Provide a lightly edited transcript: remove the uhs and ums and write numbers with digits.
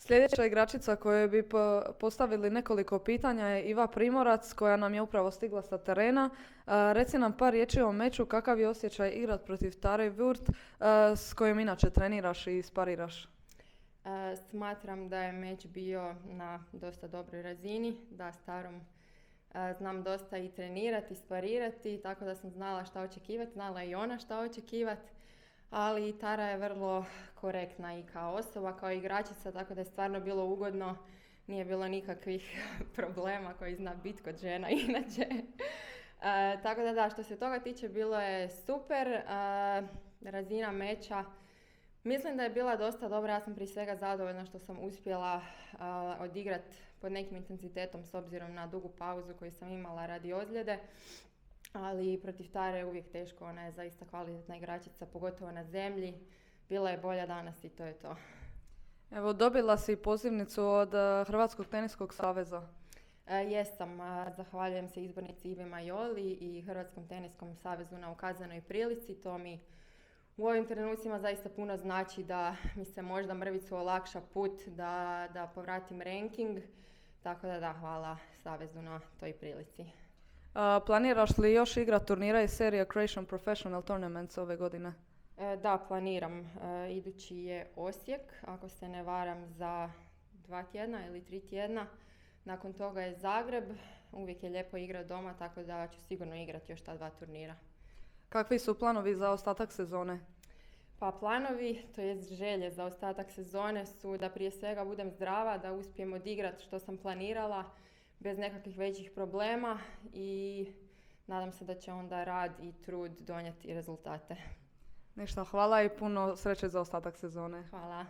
Sljedeća igračica kojoj bi postavili nekoliko pitanja je Iva Primorac koja nam je upravo stigla sa terena. Reci nam par riječi o meču, kakav je osjećaj igrat protiv Tare Wurt s kojom inače treniraš i spariraš? Smatram da je meč bio na dosta dobroj razini, da s Tarom znam dosta i trenirati, i sparirati, tako da sam znala šta očekivati, znala i ona šta očekivati, ali Tara je vrlo korektna i kao osoba, kao igračica, tako da je stvarno bilo ugodno, nije bilo nikakvih problema koji zna biti kod žena inače. Tako da, što se toga tiče, bilo je super. Razina meča mislim da je bila dosta dobra, ja sam prije svega zadovoljna što sam uspjela odigrati pod nekim intenzitetom s obzirom na dugu pauzu koju sam imala radi ozljede. Ali protiv Tare je uvijek teško, ona je zaista kvalitetna igračica, pogotovo na zemlji. Bila je bolja danas i to je to. Evo, dobila si pozivnicu od Hrvatskog teniskog saveza. Jesam, zahvaljujem se izbornici Ivi Majoli i Hrvatskom teniskom savezu na ukazanoj prilici. To mi u ovim trenucima zaista puno znači da mi se možda mrvicu olakša put da povratim ranking. Tako da hvala savezu na toj prilici. Planiraš li još igrat turnira iz serije Croatian Professional Tournaments ove godine? Da, planiram. Idući je Osijek, ako se ne varam, za 2 tjedna ili 3 tjedna. Nakon toga je Zagreb. Uvijek je lijepo igrati doma, tako da ću sigurno igrati još ta 2 turnira. Kakvi su planovi za ostatak sezone? Pa planovi, to jest želje za ostatak sezone su da prije svega budem zdrava, da uspijem odigrati što sam planirala bez nekakvih većih problema i nadam se da će onda rad i trud donijeti rezultate. Ništa, hvala i puno sreće za ostatak sezone. Hvala.